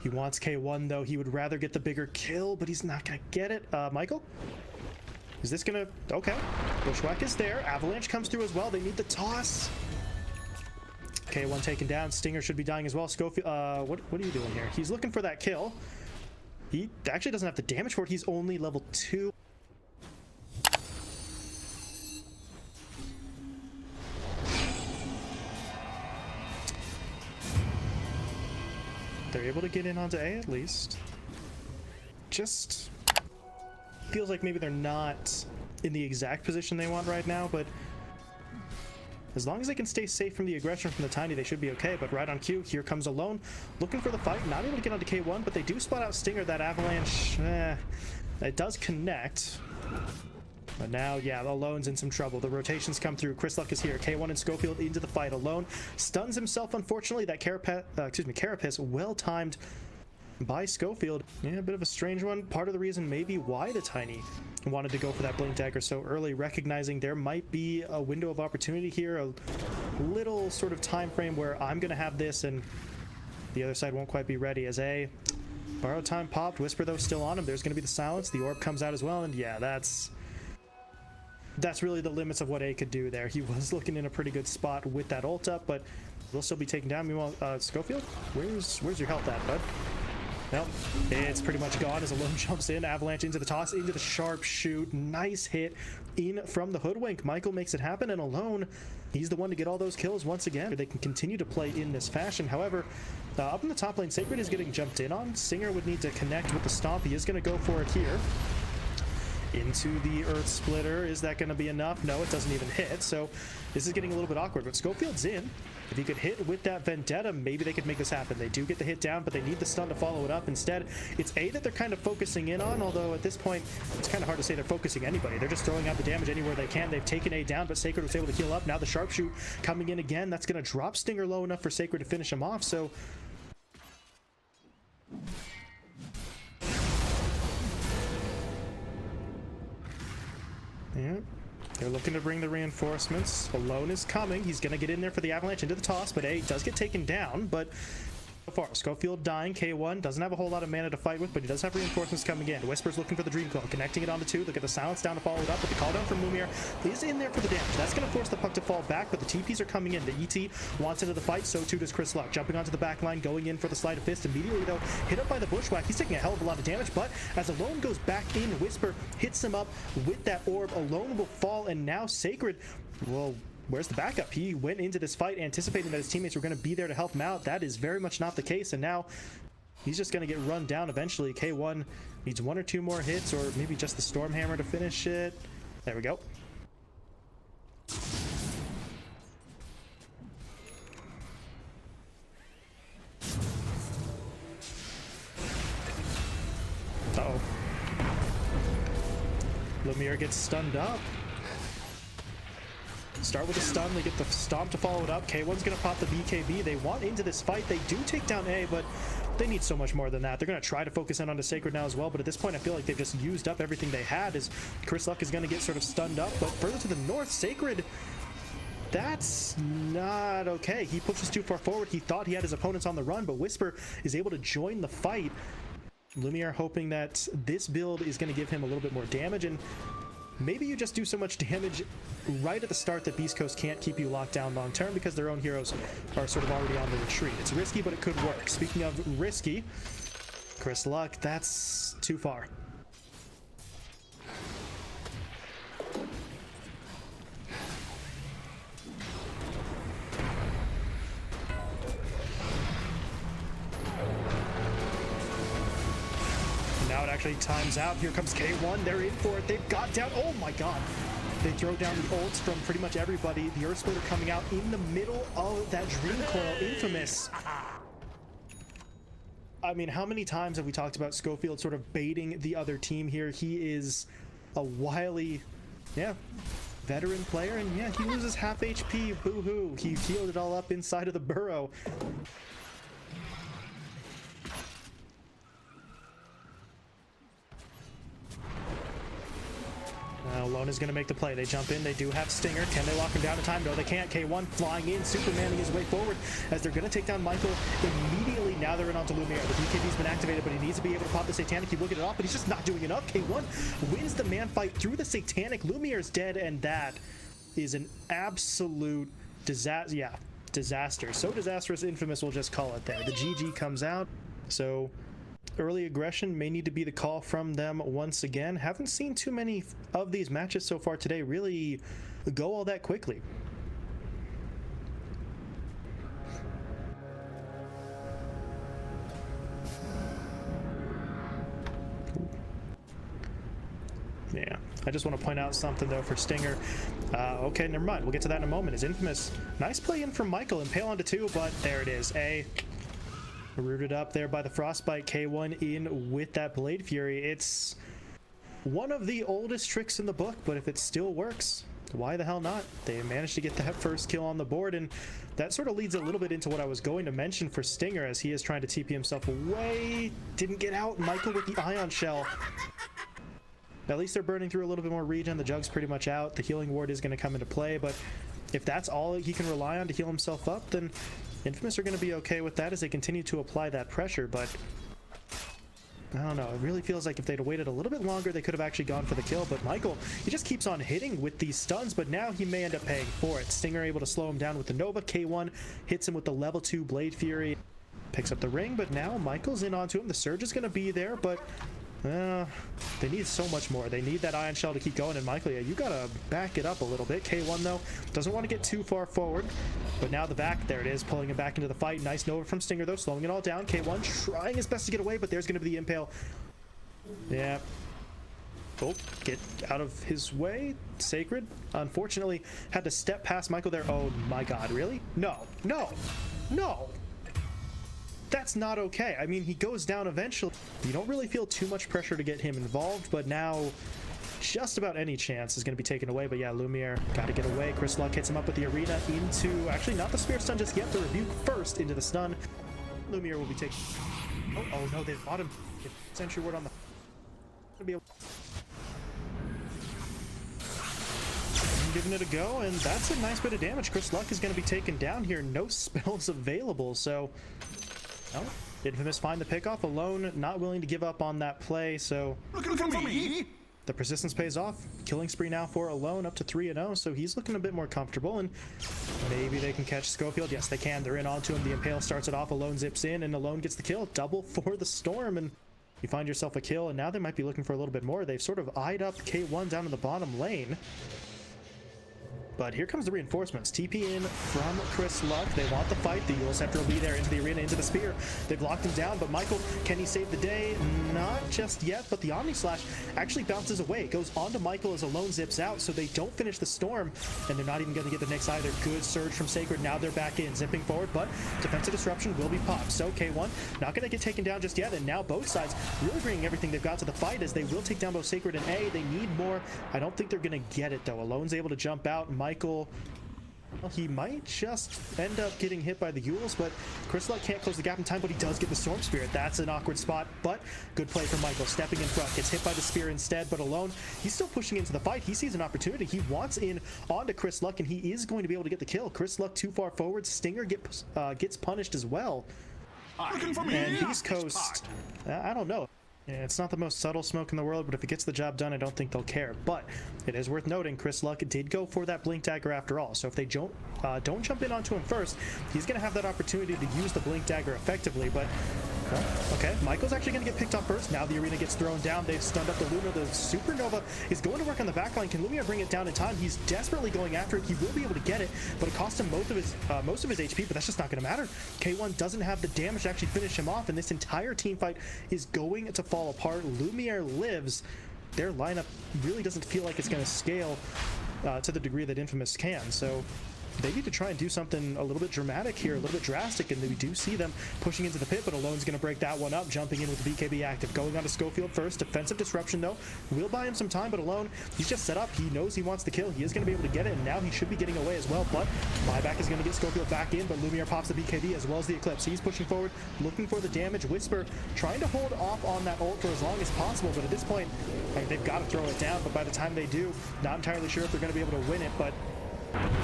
He wants K1 though. He would rather get the bigger kill, but he's not gonna get it. Michael? Is this gonna... Okay. Bushwhack is there. Avalanche comes through as well. They need the toss. K1 taken down. Stinger should be dying as well. Schofield, what are you doing here? He's looking for that kill. He actually doesn't have the damage for it. He's only level 2. They're able to get in onto A at least. Just feels like maybe they're not in the exact position they want right now, but as long as they can stay safe from the aggression from the Tiny, they should be okay. But right on cue, here comes Alone, looking for the fight, not able to get onto K1, but they do spot out Stinger. That Avalanche, it does connect. But now, yeah, Alone's in some trouble. The rotations come through. Chris Luck is here. K1 and Schofield into the fight. Alone stuns himself, unfortunately. That Carapace, well-timed by Schofield. Yeah, a bit of a strange one. Part of the reason maybe why the Tiny wanted to go for that Blink Dagger so early, recognizing there might be a window of opportunity here, a little sort of time frame where I'm going to have this and the other side won't quite be ready. As A borrowed time popped. Whisper, though, still on him. There's going to be the silence. The orb comes out as well, and yeah, that's really the limits of what A could do there. He was looking in a pretty good spot with that ult up, but will still be taken down. Meanwhile, Schofield, where's your health at, bud? Well, it's pretty much gone as Alone jumps in. Avalanche into the toss, into the sharp shoot. Nice hit in from the Hoodwink. Michael makes it happen, and Alone, he's the one to get all those kills once again. They can continue to play in this fashion. However, up in the top lane, Sacred is getting jumped in on. Singer would need to connect with the Stomp. He is going to go for it here. Into the Earth Splitter. Is that going to be enough? No, it doesn't even hit. So this is getting a little bit awkward, but Schofield's in. If he could hit with that Vendetta, maybe they could make this happen. They do get the hit down, but they need the stun to follow it up. Instead, it's A that they're kind of focusing in on, although at this point, it's kind of hard to say they're focusing anybody. They're just throwing out the damage anywhere they can. They've taken A down, but Sacred was able to heal up. Now the Sharpshoot coming in again. That's going to drop Stinger low enough for Sacred to finish him off, so... yeah, they're looking to bring the reinforcements. Alone is coming. He's going to get in there for the Avalanche into the toss, but A does get taken down. But so far, Schofield dying. K1 doesn't have a whole lot of mana to fight with, but he does have reinforcements coming in. Whisper's looking for the Dream Coil, connecting it onto 2. Look at the silence down to follow it up, but the call down from Lumiere is in there for the damage. That's going to force the puck to fall back, but the TPs are coming in. The ET wants into the fight, so too does Chris Luck. Jumping onto the back line, going in for the Sleight of Fist. Immediately, though, hit up by the Bushwhack. He's taking a hell of a lot of damage, but as Alone goes back in, Whisper hits him up with that orb. Alone will fall, and now Sacred, well, where's the backup? He went into this fight anticipating that his teammates were going to be there to help him out. That is very much not the case, and now he's just going to get run down eventually. K1 needs 1 or 2 more hits, or maybe just the Stormhammer to finish it. There we go. Uh-oh. Lumiere gets stunned up. Start with a stun, they get the Stomp to follow it up. K1's gonna pop the BKB. They want into this fight. They do take down A, but they need so much more than that. They're gonna try to focus in on the Sacred now as well, but at this point I feel like they've just used up everything they had, as Chris Luck is gonna get sort of stunned up. But further to the north, Sacred, that's not okay. He pushes too far forward. He thought he had his opponents on the run, but Whisper is able to join the fight. Lumiere hoping that this build is gonna give him a little bit more damage, and maybe you just do so much damage right at the start that Beastcoast can't keep you locked down long term because their own heroes are sort of already on the retreat. It's risky, but it could work. Speaking of risky, Chris Luck, that's too far. Now it actually times out. Here comes K1. They're in for it. They've got down. Oh my god. They throw down the ults from pretty much everybody. The Earth Splitter coming out in the middle of that Dream Coil. Infamous. I mean, how many times have we talked about Schofield sort of baiting the other team here? He is a wily, veteran player. And yeah, he loses half HP. Boo-hoo. He healed it all up inside of the burrow. Lone is going to make the play. They jump in. They do have Stinger. Can they lock him down in time? No, they can't. K1 flying in, Supermaning his way forward as they're going to take down Michael immediately. Now they're in onto Lumiere. The BKB's been activated, but he needs to be able to pop the Satanic. He will get it off, but he's just not doing enough. K1 wins the man fight through the Satanic. Lumiere's dead, and that is an absolute disaster. Yeah, disaster. So disastrous, Infamous will just call it there. The GG comes out. So early aggression may need to be the call from them once again. Haven't seen too many of these matches so far today really go all that quickly. Yeah, I just want to point out something though for Stinger. Okay, never mind. We'll get to that in a moment. Is Infamous. Nice play in from Michael. Impale onto 2, but there it is. Rooted up there by the Frostbite. K1 in with that Blade Fury. It's one of the oldest tricks in the book, but if it still works, why the hell not? They managed to get that first kill on the board, and that sort of leads a little bit into what I was going to mention for Stinger as he is trying to TP himself away. Didn't get out. Michael with the Ion Shell. At least they're burning through a little bit more regen. The Jug's pretty much out. The healing ward is going to come into play, but if that's all he can rely on to heal himself up, then Infamous are going to be okay with that as they continue to apply that pressure. But I don't know, it really feels like if they'd waited a little bit longer, they could have actually gone for the kill. But Michael, he just keeps on hitting with these stuns, but now he may end up paying for it. Stinger able to slow him down with the Nova. K1 hits him with the level 2 Blade Fury, picks up the ring, but now Michael's in onto him. The Surge is going to be there, but they need so much more. They need that Ion Shell to keep going, and Michael, yeah, you gotta back it up a little bit. K1 though doesn't want to get too far forward, but now the back, there it is, pulling him back into the fight. Nice Nova from Stinger though, slowing it all down. K1 trying his best to get away, but there's going to be the Impale. Yeah. Oh, get out of his way. Sacred unfortunately had to step past Michael there. Oh my god, really? No, that's not okay. I mean, he goes down eventually. You don't really feel too much pressure to get him involved, but now just about any chance is going to be taken away. But yeah, Lumiere got to get away. Chris Luck hits him up with the Arena into, actually not the Spirit Stun just yet, the Rebuke first into the stun. Lumiere will be taking, oh no, they've bought him. Sentry Ward on the, giving it a go, and that's a nice bit of damage. Chris Luck is going to be taken down here. No spells available, so Infamous find the pickoff. Alone not willing to give up on that play, so Looking for me. The persistence pays off. Killing spree now for Alone up to 3-0, so he's looking a bit more comfortable, and maybe they can catch Schofield. Yes, they can. They're in onto him. The Impale starts it off. Alone zips in, and Alone gets the kill. Double for the Storm, and you find yourself a kill, and now they might be looking for a little bit more. They've sort of eyed up K1 down in the bottom lane. But here comes the reinforcements. TP in from Chris Luck. They want the fight. The Yule Scepter will be there into the arena, into the spear. They've locked him down, but Michael, can he save the day? Not just yet, but the Omni Slash actually bounces away. It goes onto Michael as Alone zips out, so they don't finish the Storm, and they're not even going to get the Nyx either. Good surge from Sacred. Now they're back in, zipping forward, but defensive disruption will be popped. So K1 not going to get taken down just yet, and now both sides really bringing everything they've got to the fight as they will take down both Sacred and A. They need more. I don't think they're going to get it, though. Alone's able to jump out. Michael, well, he might just end up getting hit by the Yules, but Chris Luck can't close the gap in time, but he does get the Storm Spirit. That's an awkward spot, but good play from Michael, stepping in front. Gets hit by the Spear instead, but Alone, he's still pushing into the fight. He sees an opportunity. He wants in onto Chris Luck, and he is going to be able to get the kill. Chris Luck too far forward. Stinger gets punished as well. Looking for me. And Beastcoast, I don't know. Yeah, it's not the most subtle smoke in the world, but if it gets the job done, I don't think they'll care. But it is worth noting, Chris Luck did go for that Blink Dagger after all. So if they don't jump in onto him first, he's going to have that opportunity to use the Blink Dagger effectively. But, well, okay, Michael's actually going to get picked off first. Now the Arena gets thrown down. They've stunned up the Luna. The Supernova is going to work on the backline. Can Lumiere bring it down in time? He's desperately going after it. He will be able to get it, but it costs him most of his HP, but that's just not going to matter. K1 doesn't have the damage to actually finish him off, and this entire team fight is going to fall apart. Lumiere lives. Their lineup really doesn't feel like it's going to scale to the degree that Infamous can. So they need to try and do something a little bit dramatic here, a little bit drastic, and we do see them pushing into the pit, but Alone's going to break that one up, jumping in with the BKB active. Going on to Schofield first. Defensive disruption, though, will buy him some time, but Alone, he's just set up. He knows he wants the kill. He is going to be able to get it, and now he should be getting away as well, but buyback is going to get Schofield back in, but Lumiere pops the BKB as well as the Eclipse. He's pushing forward, looking for the damage. Whisper trying to hold off on that ult for as long as possible, but at this point, I mean, they've got to throw it down, but by the time they do, not entirely sure if they're going to be able to win it, but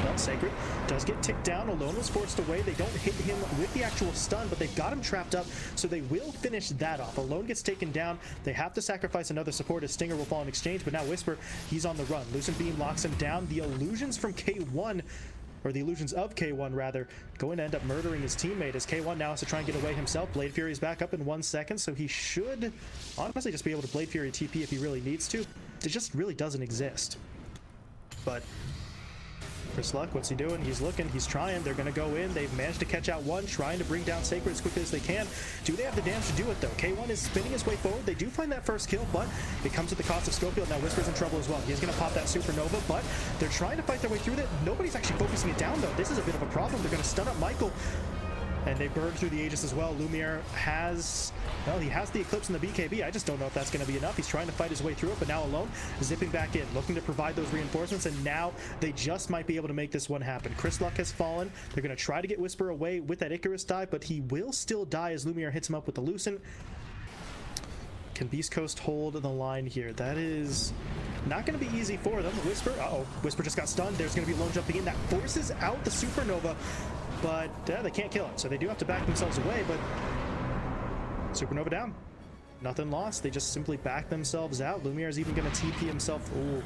well, Sacred does get ticked down. Alone was forced away. They don't hit him with the actual stun, but they've got him trapped up, so they will finish that off. Alone gets taken down. They have to sacrifice another support as Stinger will fall in exchange, but now Whisper, he's on the run. Lucent Beam locks him down. The illusions from K1, or the illusions of K1 rather, going to end up murdering his teammate as K1 now has to try and get away himself. Blade Fury is back up in 1 second, so he should honestly just be able to Blade Fury TP if he really needs to. It just really doesn't exist. But Chris Luck, what's he doing? He's looking, he's trying. They're going to go in. They've managed to catch out one, trying to bring down Sacred as quickly as they can. Do they have the damage to do it, though? K1 is spinning his way forward. They do find that first kill, but it comes at the cost of Schofield. Now Whisper's in trouble as well. He's going to pop that Supernova, but they're trying to fight their way through that. Nobody's actually focusing it down, though. This is a bit of a problem. They're going to stun up Michael. And they burn through the Aegis as well. Lumiere has, well, he has the Eclipse and the BKB. I just don't know if that's going to be enough. He's trying to fight his way through it, but now Alone, zipping back in, looking to provide those reinforcements, and now they just might be able to make this one happen. Chris Luck has fallen. They're going to try to get Whisper away with that Icarus dive, but he will still die as Lumiere hits him up with the Lucent. Can Beastcoast hold the line here? That is not going to be easy for them. Whisper, uh-oh, Whisper just got stunned. There's going to be Alone jumping in. That forces out the Supernova, but they can't kill it, so they do have to back themselves away, but Supernova down. Nothing lost. They just simply back themselves out. Lumiere is even going to TP himself. Ooh.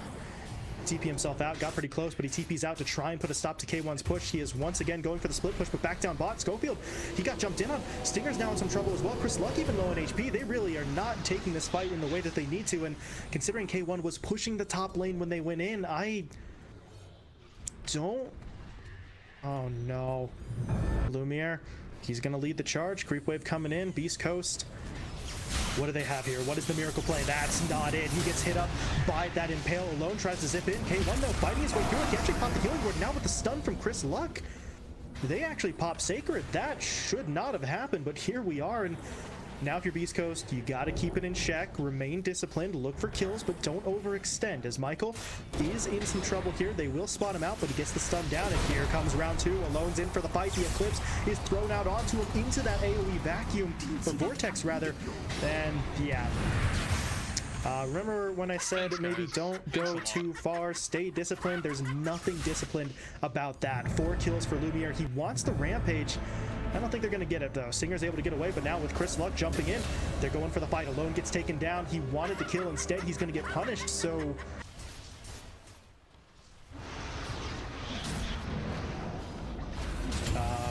TP himself out.Got pretty close, but he TP's out to try and put a stop to K1's push. He is once again going for the split push, but back down bot. Schofield, he got jumped in on. Stinger's now in some trouble as well. Chris Luck even low in HP. They really are not taking this fight in the way that they need to, and considering K1 was pushing the top lane when they went in, I don't... Oh no. Lumiere, he's gonna lead the charge. Creep wave coming in. Beastcoast. What do they have here? What is the miracle play? That's not it. He gets hit up by that Impale. Alone tries to zip in. K1 though fighting his way through it. He actually popped the healing ward. Now with the stun from Chris Luck, they actually pop Sacred. That should not have happened, but here we are. And now if you're Beastcoast, you got to keep it in check, remain disciplined, look for kills, but don't overextend. As Michael is in some trouble here, they will spot him out, but he gets the stun down, and here comes round two. Alone's in for the fight. The Eclipse is thrown out onto him into that AoE vacuum, or vortex rather, and yeah. Remember when I said maybe don't go too far, stay disciplined? There's nothing disciplined about that. 4 kills for Lumiere. He wants the Rampage. I don't think they're going to get it, though. Singer's able to get away, but now with Chris Luck jumping in, they're going for the fight. Alone gets taken down. He wanted the kill. Instead, he's going to get punished, so...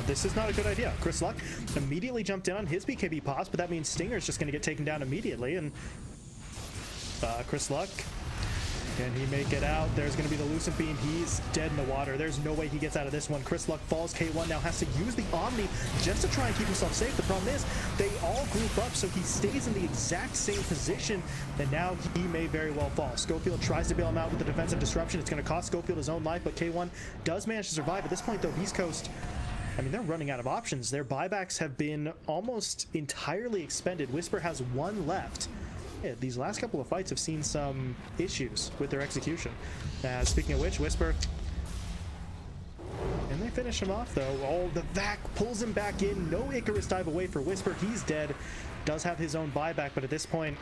this is not a good idea. Chris Luck immediately jumped in on his BKB pops, but that means Stinger's just going to get taken down immediately, and Chris Luck, can he make it out? There's going to be the Lucent Beam. He's dead in the water. There's no way he gets out of this one. Chris Luck falls. K1 now has to use the Omni just to try and keep himself safe. The problem is they all group up, so he stays in the exact same position, and now he may very well fall. Schofield tries to bail him out with the defensive disruption. It's going to cost Schofield his own life, but K1 does manage to survive. At this point, though, Beastcoast, I mean, they're running out of options. Their buybacks have been almost entirely expended. Whisper has 1 left. Yeah, these last couple of fights have seen some issues with their execution. Speaking of which, Whisper, and they finish him off though. Oh, the Vac pulls him back in. No Icarus dive away for Whisper. He's dead. Does have his own buyback, but at this point,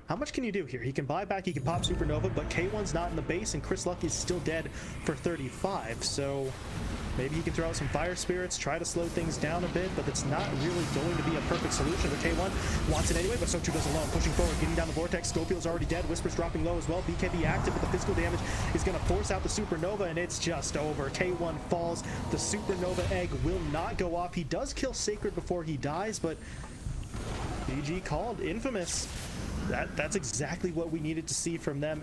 how much can you do here? He can buy back, he can pop Supernova, but K1's not in the base, and Chris Luck is still dead for 35, so maybe he can throw out some Fire Spirits, try to slow things down a bit, but it's not really going to be a perfect solution. But K1 wants it anyway, but so too does Alone. Pushing forward, getting down the Vortex. Schofield's already dead. Whisper's dropping low as well. BKB active, but the physical damage is going to force out the Supernova, and it's just over. K1 falls. The Supernova egg will not go off. He does kill Sacred before he dies, but BG called. Infamous. That's exactly what we needed to see from them.